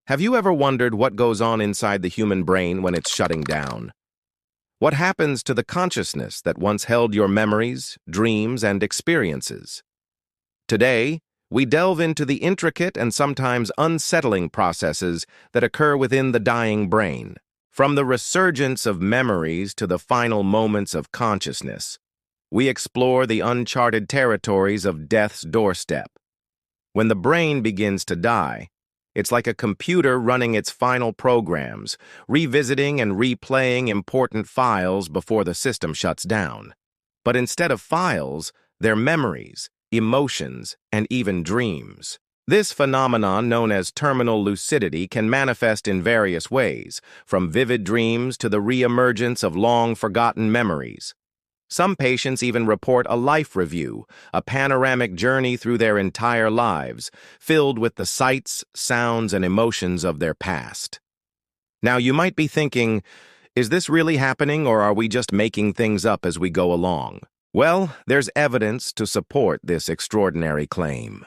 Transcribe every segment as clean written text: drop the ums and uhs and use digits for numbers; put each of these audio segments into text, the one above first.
Have you ever wondered what goes on inside the human brain when it's shutting down? What happens to the consciousness that once held your memories, dreams, and experiences? Today, we delve into the intricate and sometimes unsettling processes that occur within the dying brain, from the resurgence of memories to the final moments of consciousness. We explore the uncharted territories of death's doorstep. When the brain begins to die, it's like a computer running its final programs, revisiting and replaying important files before the system shuts down. But instead of files, they're memories, emotions, and even dreams. This phenomenon, known as terminal lucidity, can manifest in various ways, from vivid dreams to the re-emergence of long-forgotten memories. Some patients even report a life review, a panoramic journey through their entire lives, filled with the sights, sounds, and emotions of their past. Now, you might be thinking, is this really happening, or are we just making things up as we go along? Well, there's evidence to support this extraordinary claim.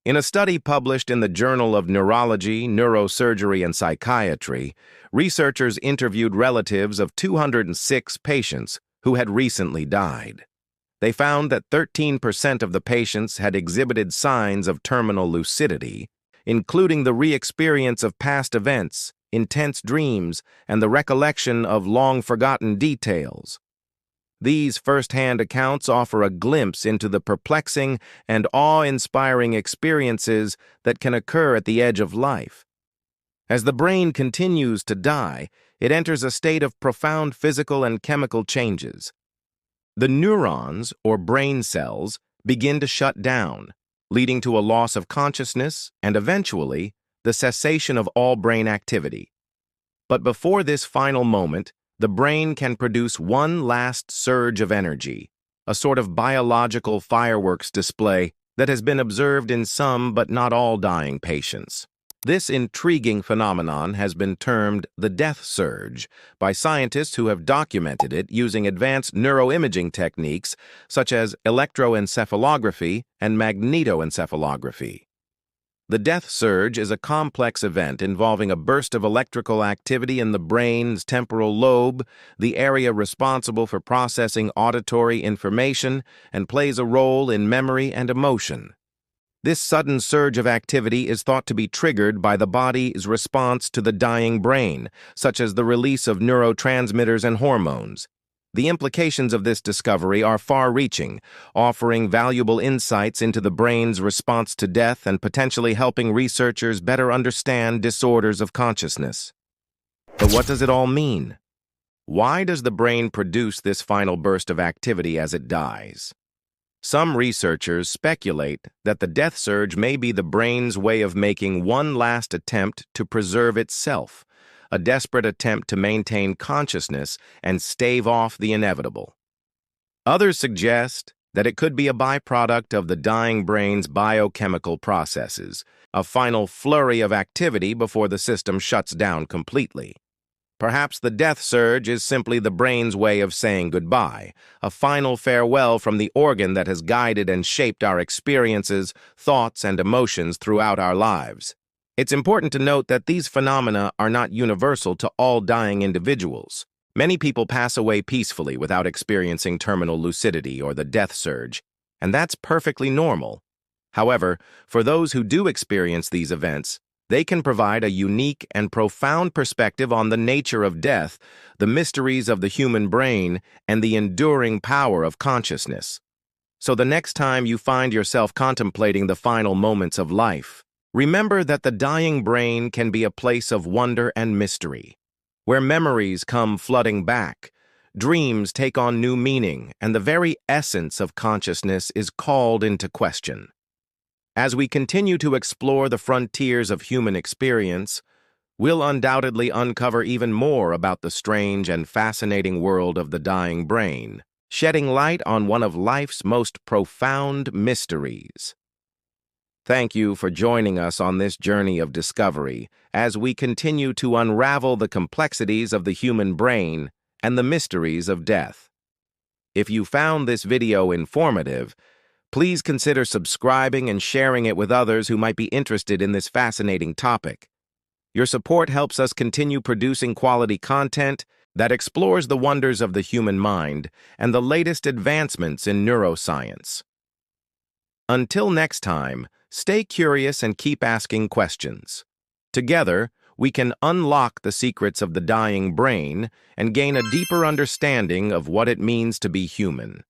In a study published in the Journal of Neurology, Neurosurgery, and Psychiatry, researchers interviewed relatives of 206 patients who had recently died. They found that 13% of the patients had exhibited signs of terminal lucidity, including the re-experience of past events, intense dreams, and the recollection of long-forgotten details. These first-hand accounts offer a glimpse into the perplexing and awe-inspiring experiences that can occur at the edge of life. As the brain continues to die, it enters a state of profound physical and chemical changes. The neurons, or brain cells, begin to shut down, leading to a loss of consciousness and, eventually, the cessation of all brain activity. But before this final moment, the brain can produce one last surge of energy, a sort of biological fireworks display that has been observed in some but not all dying patients. This intriguing phenomenon has been termed the death surge by scientists who have documented it using advanced neuroimaging techniques such as electroencephalography and magnetoencephalography. The death surge is a complex event involving a burst of electrical activity in the brain's temporal lobe, the area responsible for processing auditory information, and plays a role in memory and emotion. This sudden surge of activity is thought to be triggered by the body's response to the dying brain, such as the release of neurotransmitters and hormones. The implications of this discovery are far-reaching, offering valuable insights into the brain's response to death and potentially helping researchers better understand disorders of consciousness. But what does it all mean? Why does the brain produce this final burst of activity as it dies? Some researchers speculate that the death surge may be the brain's way of making one last attempt to preserve itself, a desperate attempt to maintain consciousness and stave off the inevitable. Others suggest that it could be a byproduct of the dying brain's biochemical processes, a final flurry of activity before the system shuts down completely. Perhaps the death surge is simply the brain's way of saying goodbye, a final farewell from the organ that has guided and shaped our experiences, thoughts, and emotions throughout our lives. It's important to note that these phenomena are not universal to all dying individuals. Many people pass away peacefully without experiencing terminal lucidity or the death surge, and that's perfectly normal. However, for those who do experience these events, they can provide a unique and profound perspective on the nature of death, the mysteries of the human brain, and the enduring power of consciousness. So the next time you find yourself contemplating the final moments of life, remember that the dying brain can be a place of wonder and mystery, where memories come flooding back, dreams take on new meaning, and the very essence of consciousness is called into question. As we continue to explore the frontiers of human experience, we'll undoubtedly uncover even more about the strange and fascinating world of the dying brain, shedding light on one of life's most profound mysteries. Thank you for joining us on this journey of discovery as we continue to unravel the complexities of the human brain and the mysteries of death. If you found this video informative, please consider subscribing and sharing it with others who might be interested in this fascinating topic. Your support helps us continue producing quality content that explores the wonders of the human mind and the latest advancements in neuroscience. Until next time, stay curious and keep asking questions. Together, we can unlock the secrets of the dying brain and gain a deeper understanding of what it means to be human.